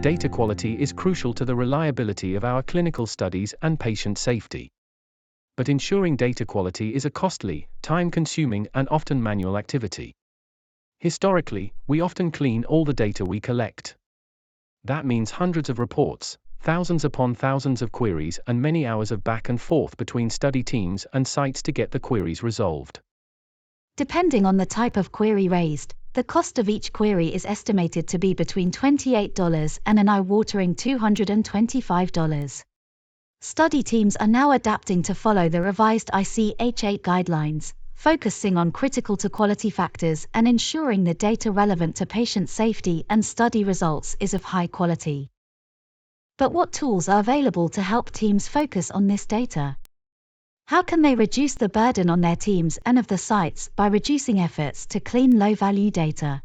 data quality is crucial to the reliability of our clinical studies and patient safety. But ensuring data quality is a costly, time-consuming, and often manual activity. Historically, we often clean all the data we collect. That means hundreds of reports, thousands upon thousands of queries, and many hours of back and forth between study teams and sites to get the queries resolved. Depending on the type of query raised, the cost of each query is estimated to be between $28 and an eye-watering $225. Study teams are now adapting to follow the revised ICH8 guidelines, focusing on critical to quality factors and ensuring the data relevant to patient safety and study results is of high quality. But what tools are available to help teams focus on this data? How can they reduce the burden on their teams and of the sites by reducing efforts to clean low-value data?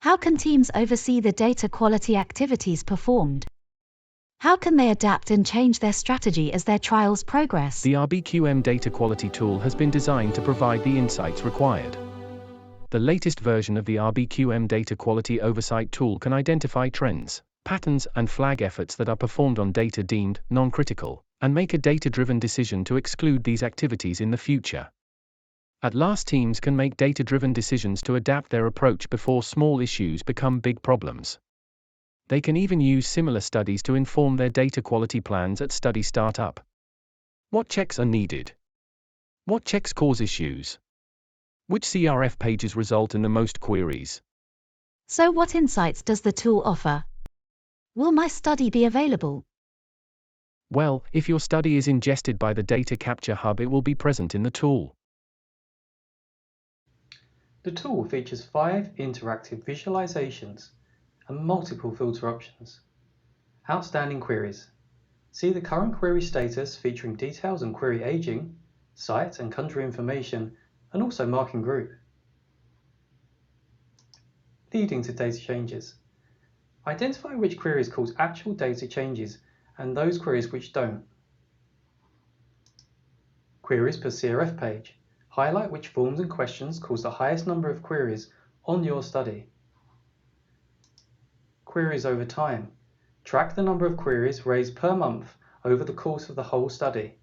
How can teams oversee the data quality activities performed? How can they adapt and change their strategy as their trials progress? The RBQM data quality tool has been designed to provide the insights required. The latest version of the RBQM data quality oversight tool can identify trends, patterns, and flag efforts that are performed on data deemed non-critical, and make a data-driven decision to exclude these activities in the future. At last, teams can make data-driven decisions to adapt their approach before small issues become big problems. They can even use similar studies to inform their data quality plans at study startup. What checks are needed? What checks cause issues? Which CRF pages result in the most queries? So what insights does the tool offer? Will my study be available? Well, if your study is ingested by the Data Capture Hub, it will be present in the tool. The tool features 5 interactive visualizations and multiple filter options. Outstanding queries. See the current query status featuring details on query aging, site and country information, and also marking group. Leading to data changes. Identify which queries cause actual data changes and those queries which don't. Queries per CRF page. Highlight which forms and questions cause the highest number of queries on your study. Queries over time. Track the number of queries raised per month over the course of the whole study.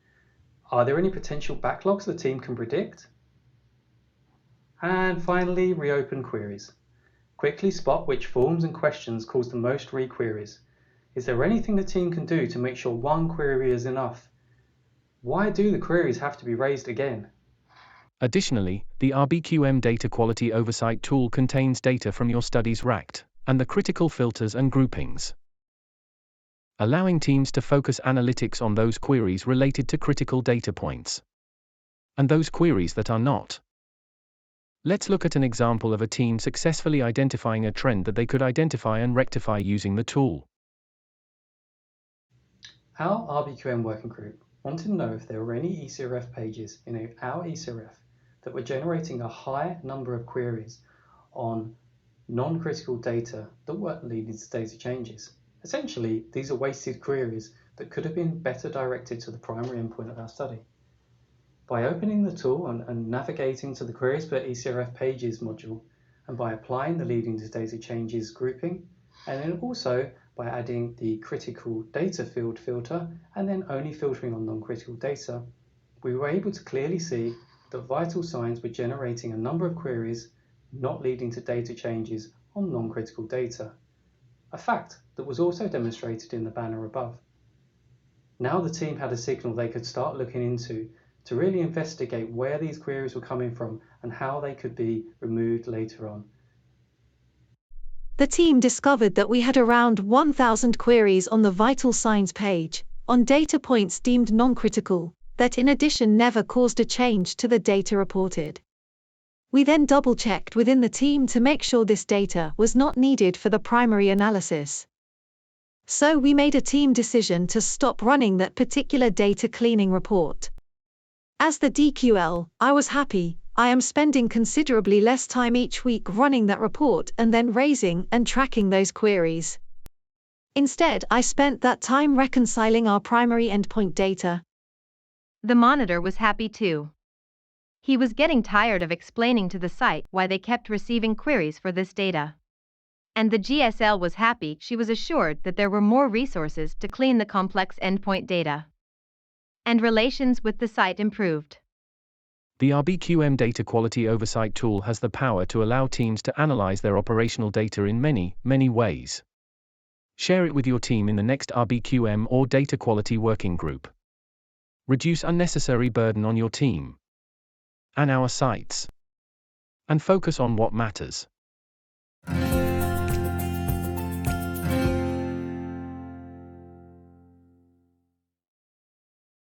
Are there any potential backlogs the team can predict? And finally, reopen queries. Quickly spot which forms and questions cause the most re-queries. Is there anything the team can do to make sure one query is enough? Why do the queries have to be raised again? Additionally, the RBQM data quality oversight tool contains data from your study's RACT, and the critical filters and groupings, allowing teams to focus analytics on those queries related to critical data points, and those queries that are not. Let's look at an example of a team successfully identifying a trend that they could identify and rectify using the tool. Our RBQM working group wanted to know if there were any eCRF pages in our eCRF that were generating a high number of queries on non-critical data that weren't leading to data changes. Essentially, these are wasted queries that could have been better directed to the primary endpoint of our study. By opening the tool and navigating to the Queries per eCRF Pages module, and by applying the Leading to Data Changes grouping, and then also by adding the critical data field filter and then only filtering on non-critical data, we were able to clearly see that vital signs were generating a number of queries not leading to data changes on non-critical data, a fact that was also demonstrated in the banner above. Now the team had a signal they could start looking into to really investigate where these queries were coming from and how they could be removed later on. The team discovered that we had around 1,000 queries on the vital signs page, on data points deemed non-critical, that in addition never caused a change to the data reported. We then double-checked within the team to make sure this data was not needed for the primary analysis. So we made a team decision to stop running that particular data cleaning report. As the DQL, I was happy. I am spending considerably less time each week running that report and then raising and tracking those queries. Instead, I spent that time reconciling our primary endpoint data. The monitor was happy too. He was getting tired of explaining to the site why they kept receiving queries for this data. And the GSL was happy. She was assured that there were more resources to clean the complex endpoint data. And relations with the site improved. The RBQM data quality oversight tool has the power to allow teams to analyze their operational data in many, many ways. Share it with your team in the next RBQM or data quality working group. Reduce unnecessary burden on your team and our sites. And focus on what matters.